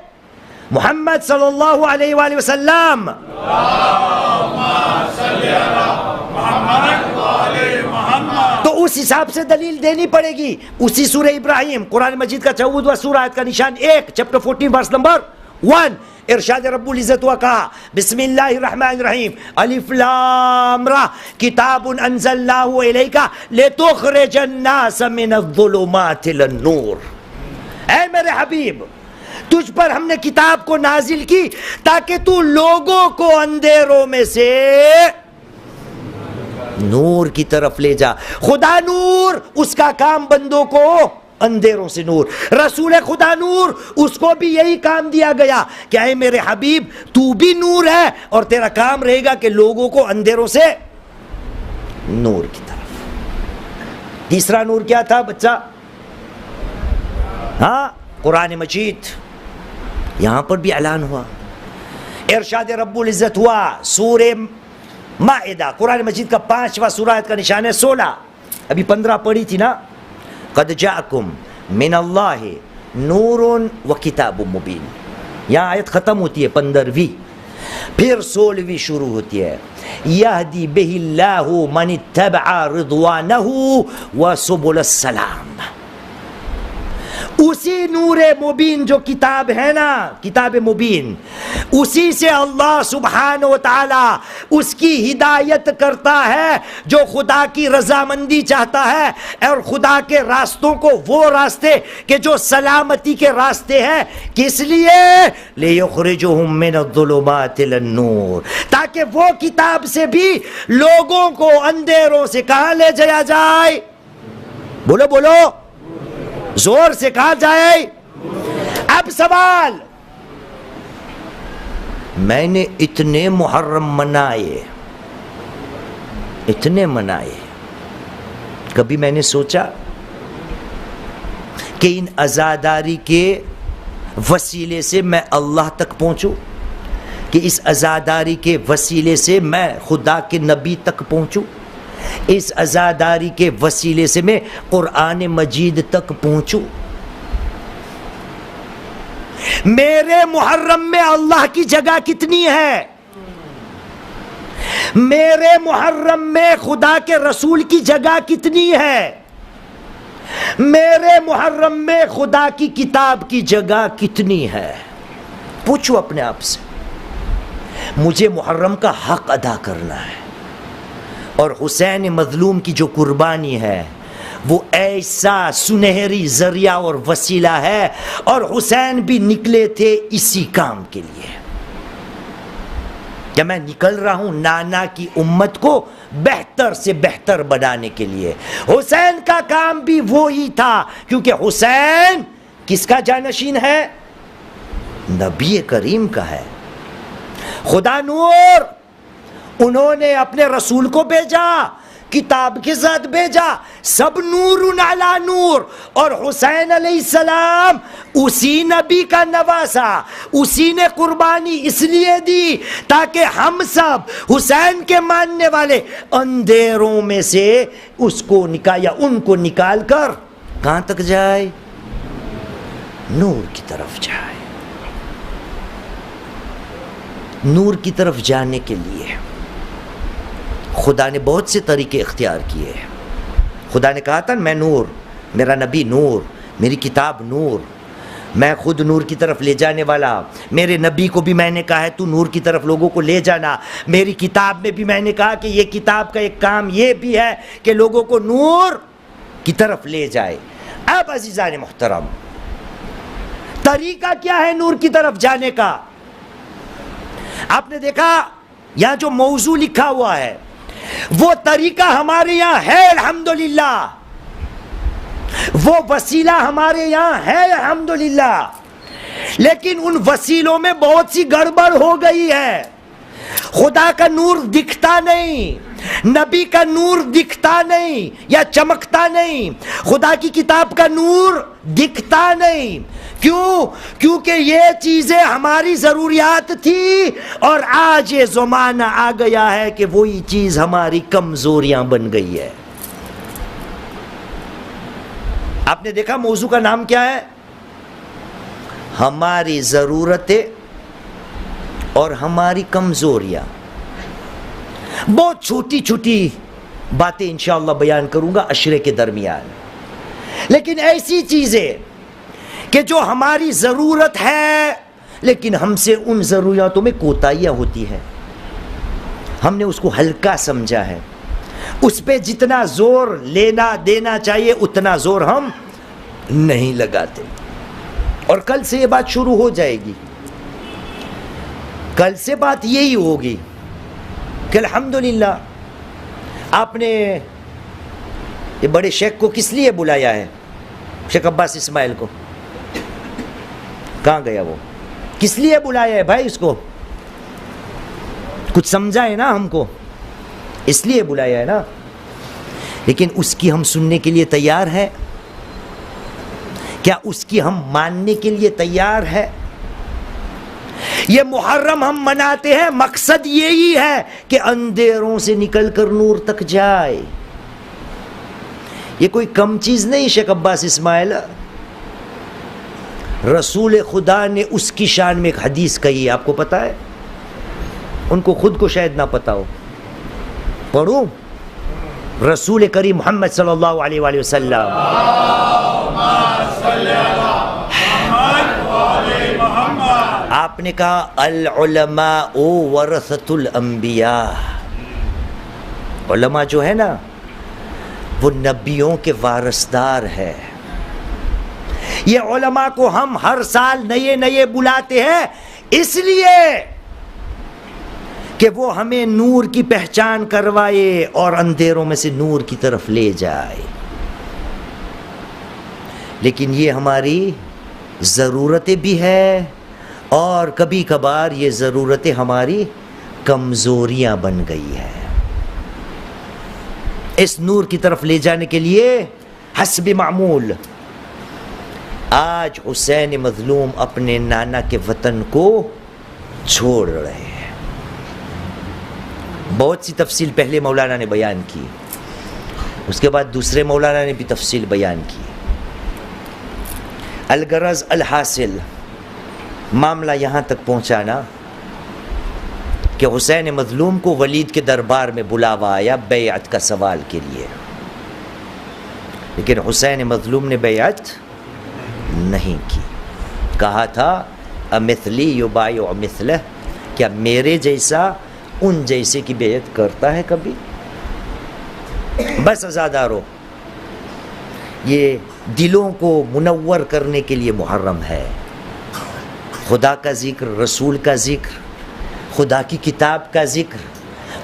محمد صلی اللہ علیہ وآلہ وسلم. تو اس حساب سے دلیل دینی پڑے گی. اسی سورہ ابراہیم قرآن مجید کا 14واں سورہ آیت کا نشان 1 چپٹر 14 ورس نمبر 1 ارشاد رب العزت ہوا کہا بسم اللہ الرحمن الرحیم الف لام را کتاب انزلناہ الیک لتخرج الناس من الظلمات الی النور. اے میرے حبیب، تجھ پر ہم نے کتاب کو نازل کی تاکہ تو لوگوں کو اندھیروں میں سے نور کی طرف لے جا. خدا نور، اس کا کام بندوں کو اندھیروں سے نور. رسول خدا نور، اس کو بھی یہی کام دیا گیا کہ اے میرے حبیب تو بھی نور ہے اور تیرا کام رہے گا کہ لوگوں کو اندھیروں سے نور کی طرف. تیسرا نور کیا تھا بچہ؟ ہاں، قرآن مجید. یہاں پر بھی اعلان ہوا، ارشاد رب العزت ہوا. سورہ مائدہ قرآن مجید کا 5واں سورہ، آیت کا نشان ہے 16. ابھی 15 پڑھی تھی نا. قد جاءکم من اللہ نور و کتاب مبین. یہاں آیت ختم ہوتی ہے 15ویں، پھر 16ویں شروع ہوتی ہے. یہدی بہ اللہ من اتبع رضوانہ وسبل السلام. اسی نور مبین جو کتاب ہے نا، کتاب مبین، اسی سے اللہ سبحانہ و تعالی اس کی ہدایت کرتا ہے جو خدا کی رضامندی چاہتا ہے، اور خدا کے راستوں کو وہ راستے کہ جو سلامتی کے راستے ہیں. کس لیے؟ لِيُخْرِجُهُم مِّنَ الظُّلُمَاتِ إِلَى النُّورِ، تاکہ وہ کتاب سے بھی لوگوں کو اندھیروں سے کہاں لے جایا جائے؟ بولو بولو، زور سے کہا جائے. اب سوال، میں نے اتنے محرم منائے، اتنے منائے، کبھی میں نے سوچا کہ ان عزاداری کے وسیلے سے میں اللہ تک پہنچوں، کہ اس عزاداری کے وسیلے سے میں خدا کے نبی تک پہنچوں، اس عزاداری کے وسیلے سے میں قرآن مجید تک پہنچوں؟ میرے محرم میں اللہ کی جگہ کتنی ہے؟ میرے محرم میں خدا کے رسول کی جگہ کتنی ہے؟ میرے محرم میں خدا کی کتاب کی جگہ کتنی ہے؟ پوچھو اپنے آپ سے. مجھے محرم کا حق ادا کرنا ہے، اور حسین مظلوم کی جو قربانی ہے وہ ایسا سنہری ذریعہ اور وسیلہ ہے، اور حسین بھی نکلے تھے اسی کام کے لیے کہ میں نکل رہا ہوں نانا کی امت کو بہتر سے بہتر بنانے کے لیے. حسین کا کام بھی وہی تھا، کیونکہ حسین کس کا جانشین ہے؟ نبی کریم کا ہے. خدا نور، انہوں نے اپنے رسول کو بھیجا، کتاب کے ساتھ بھیجا، سب نور علی نور. اور حسین علیہ السلام اسی نبی کا نواسا، اسی نے قربانی اس لیے دی تاکہ ہم سب حسین کے ماننے والے اندھیروں میں سے اس کو نکال یا ان کو نکال کر کہاں تک جائے؟ نور کی طرف جائے. نور کی طرف جانے کے لیے خدا نے بہت سے طریقے اختیار کیے. خدا نے کہا تھا میں نور، میرا نبی نور، میری کتاب نور، میں خود نور کی طرف لے جانے والا. میرے نبی کو بھی میں نے کہا ہے تو نور کی طرف لوگوں کو لے جانا. میری کتاب میں بھی میں نے کہا کہ یہ کتاب کا ایک کام یہ بھی ہے کہ لوگوں کو نور کی طرف لے جائے. اب عزیزان محترم، طریقہ کیا ہے نور کی طرف جانے کا؟ آپ نے دیکھا یہاں جو موضوع لکھا ہوا ہے وہ طریقہ ہمارے یہاں ہے الحمدللہ، وہ وسیلہ ہمارے یہاں ہے الحمدللہ، لیکن ان وسیلوں میں بہت سی گڑبڑ ہو گئی ہے. خدا کا نور دکھتا نہیں، نبی کا نور دکھتا نہیں یا چمکتا نہیں، خدا کی کتاب کا نور دکھتا نہیں. کیوں؟ کیونکہ یہ چیزیں ہماری ضروریات تھی، اور آج یہ زمانہ آ گیا ہے کہ وہی چیز ہماری کمزوریاں بن گئی ہے. آپ نے دیکھا موضوع کا نام کیا ہے؟ ہماری ضرورتیں اور ہماری کمزوریاں. بہت چھوٹی چھوٹی باتیں انشاءاللہ بیان کروں گا عشرے کے درمیان، لیکن ایسی چیزیں کہ جو ہماری ضرورت ہے لیکن ہم سے ان ضروریاتوں میں کوتاہیاں ہوتی ہیں، ہم نے اس کو ہلکا سمجھا ہے، اس پہ جتنا زور لینا دینا چاہیے اتنا زور ہم نہیں لگاتے. اور کل سے یہ بات شروع ہو جائے گی، کل سے بات یہی ہوگی کہ الحمدللہ آپ نے یہ بڑے شیخ کو کس لیے بلایا ہے؟ شیخ عباس اسماعیل کو کہاں گیا وہ؟ کس لیے بلایا ہے بھائی اس کو؟ کچھ سمجھائے نا ہم کو، اس لیے بلایا ہے نا. لیکن اس کی ہم سننے کے لیے تیار ہیں؟ کیا اس کی ہم ماننے کے لیے تیار ہے؟ یہ محرم ہم مناتے ہیں، مقصد یہی ہے کہ اندھیروں سے نکل کر نور تک جائے. یہ کوئی کم چیز نہیں. شیخ عباس اسماعیل، رسول خدا نے اس کی شان میں ایک حدیث کہی ہے، آپ کو پتا ہے؟ ان کو خود کو شاید نہ پتا ہو. پڑھوں؟ رسول کریم محمد صلی اللہ علیہ وآلہ وسلم آپ نے کہا العلماء ورثۃ الانبیاء. علماء جو ہے نا وہ نبیوں کے وارثدار ہے. یہ علماء کو ہم ہر سال نئے نئے بلاتے ہیں اس لیے کہ وہ ہمیں نور کی پہچان کروائے اور اندھیروں میں سے نور کی طرف لے جائے. لیکن یہ ہماری ضرورتیں بھی ہے اور کبھی کبھار یہ ضرورتیں ہماری کمزوریاں بن گئی ہیں. اس نور کی طرف لے جانے کے لیے حسب معمول آج حسین مظلوم اپنے نانا کے وطن کو چھوڑ رہے ہیں. بہت سی تفصیل پہلے مولانا نے بیان کی، اس کے بعد دوسرے مولانا نے بھی تفصیل بیان کی. الغرض الحاصل معاملہ یہاں تک پہنچانا کہ حسین مظلوم کو ولید کے دربار میں بلاوا آیا بیعت کا سوال کے لیے، لیکن حسین مظلوم نے بیعت نہیں کی. کہا تھا امثلی یبایع مثلہ، کیا میرے جیسا ان جیسے کی بیعت کرتا ہے کبھی؟ بس عزادارو، یہ دلوں کو منور کرنے کے لیے محرم ہے. خدا کا ذکر، رسول کا ذکر، خدا کی کتاب کا ذکر،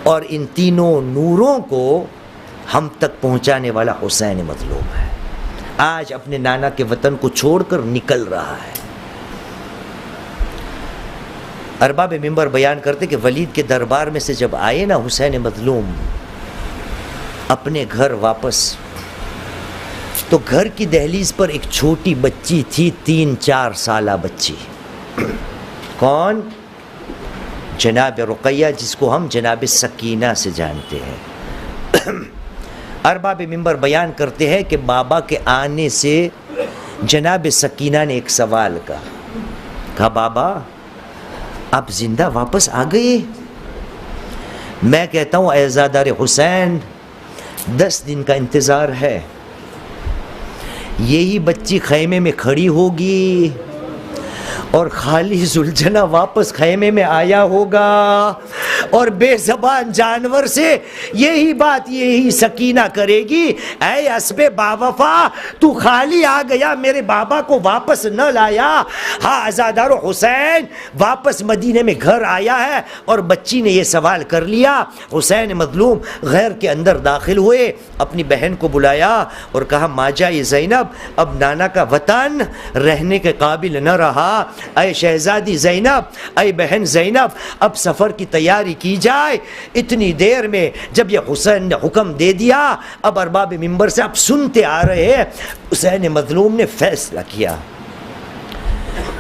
اور ان تینوں نوروں کو ہم تک پہنچانے والا حسین مظلوم ہے. آج اپنے نانا کے وطن کو چھوڑ کر نکل رہا ہے. ارباب منبر بیان کرتے کہ ولید کے دربار میں سے جب آئے نا حسین مظلوم اپنے گھر واپس، تو گھر کی دہلیز پر ایک چھوٹی بچی تھی، 3-4 سالہ بچی. کون؟ جناب رقیہ، جس کو ہم جناب سکینہ سے جانتے ہیں. ارباب منبر بیان کرتے ہیں کہ بابا کے آنے سے جناب سکینہ نے ایک سوال کہا بابا آپ زندہ واپس آ گئے؟ میں کہتا ہوں اے زادار حسین 10 دن کا انتظار ہے. یہی بچی خیمے میں کھڑی ہوگی اور خالی زلجھنا واپس خیمے میں آیا ہوگا اور بے زبان جانور سے یہی سکینہ کرے گی، اے اسب باوفا تو خالی آ گیا، میرے بابا کو واپس نہ لایا. ہاں عزادار حسین واپس مدینے میں گھر آیا ہے اور بچی نے یہ سوال کر لیا. حسین مظلوم غیر کے اندر داخل ہوئے، اپنی بہن کو بلایا اور کہا ماجا یہ زینب اب نانا کا وطن رہنے کے قابل نہ رہا. اے شہزادی زینب، اے بہن زینب، اب سفر کی تیاری کی جائے. اتنی دیر میں جب یہ حسین نے حکم دے دیا، اب ارباب منبر سے اب سنتے آ رہے ہیں، حسین مظلوم نے فیصلہ کیا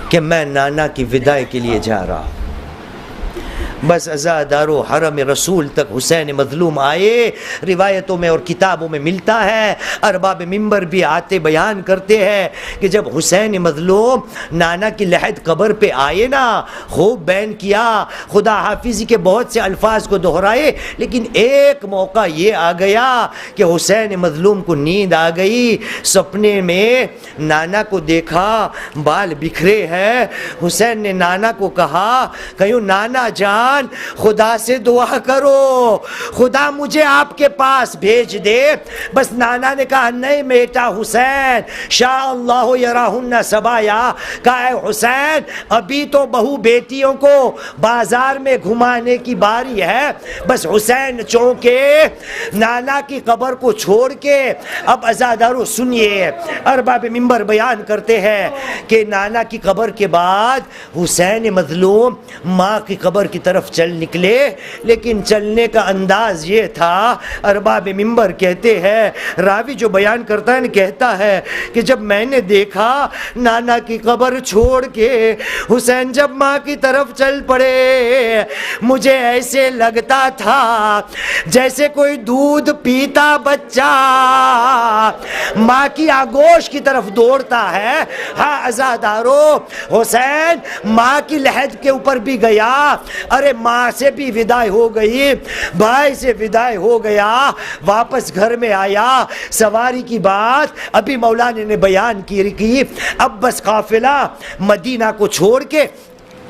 کہ میں نانا کی وداع کے لیے جا رہا ہوں. بس عزادارو حرم رسول تک حسین مظلوم آئے. روایتوں میں اور کتابوں میں ملتا ہے، ارباب منبر بھی آتے بیان کرتے ہیں کہ جب حسین مظلوم نانا کی لحد قبر پہ آئے نا، خوب بیان کیا، خدا حافظی کے بہت سے الفاظ کو دہرائے، لیکن ایک موقع یہ آ گیا کہ حسین مظلوم کو نیند آ گئی. سپنے میں نانا کو دیکھا بال بکھرے ہیں. حسین نے نانا کو کہا کہوں نانا جان جان خدا سے دعا کرو خدا مجھے آپ کے پاس بھیج دے. بس نانا نے کہا نہیں بیٹا حسین شاء اللہ یراہن سبایا. کہا اے حسین ابھی تو بہو بیٹیوں کو بازار میں گھمانے کی باری ہے. بس حسین چونکے نانا کی قبر کو چھوڑ کے اب عزادارو سنیے ارباب منبر بیان کرتے ہیں کہ نانا کی قبر کے بعد حسین مظلوم ماں کی قبر کی طرف چل نکلے. لیکن چلنے کا انداز یہ تھا ارباب منبر کہتے ہیں راوی جو بیان کرتا ہے کہتا ہے کہ جب میں نے دیکھا نانا کی قبر چھوڑ کے حسین جب ماں کی طرف چل پڑے مجھے ایسے لگتا تھا جیسے کوئی دودھ پیتا بچہ ماں کی آگوش کی طرف دوڑتا ہے. ہاں عزادارو حسین ماں کی لحد کے اوپر بھی گیا. ارے ماں سے بھی وداع ہو گئی بھائی سے وداع ہو گیا واپس گھر میں آیا. سواری کی بات ابھی مولانا نے بیان کی. اب بس قافلہ مدینہ کو چھوڑ کے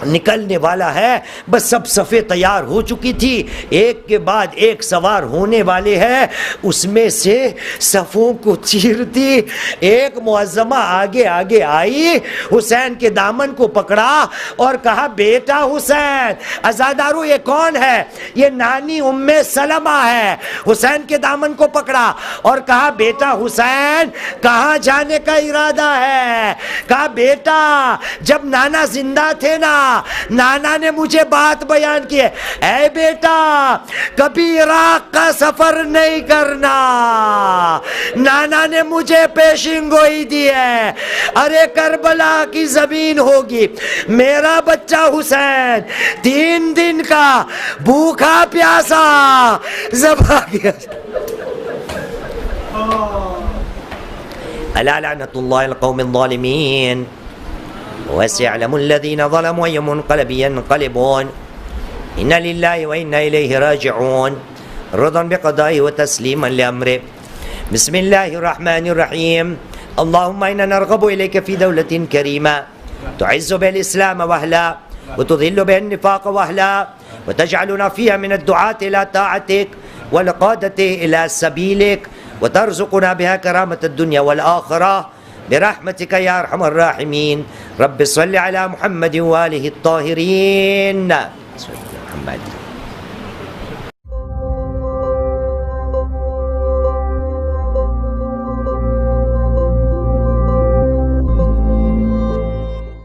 نکلنے والا ہے. بس سب صفیں تیار ہو چکی تھی ایک کے بعد ایک سوار ہونے والے ہیں. اس میں سے صفوں کو چیرتی ایک معظمہ آگے آگے آئی حسین کے دامن کو پکڑا اور کہا بیٹا حسین. عزادارو یہ کون ہے؟ یہ نانی ام سلمہ ہے. حسین کے دامن کو پکڑا اور کہا بیٹا حسین کہاں جانے کا ارادہ ہے؟ کہا بیٹا جب نانا زندہ تھے نا نانا نے مجھے بات بیان کی ہے اے بیٹا کبھی عراق کا سفر نہیں کرنا. نانا نے مجھے پیشین گوئی دی ہے ارے کربلا کی زمین ہوگی میرا بچہ حسین 3 دن کا بھوکا پیاسا ذبح کیا. الا لعنۃ اللہ القوم الظالمین وسيعلم الذين ظلموا أي منقلب ينقلبون إنا لله وإنا إليه راجعون رضا بقضائه وتسليما لأمره. بسم الله الرحمن الرحيم. اللهم إنا نرغب إليك في دولة كريمة تعز بها الإسلام وأهلا وتذل بها النفاق وأهلا وتجعلنا فيها من الدعاة إلى طاعتك والقادة إلى سبيلك وترزقنا بها كرامة الدنيا والآخرة برحمتك يا أرحم الراحمين. رب صل على محمد وآله الطاهرين. محمد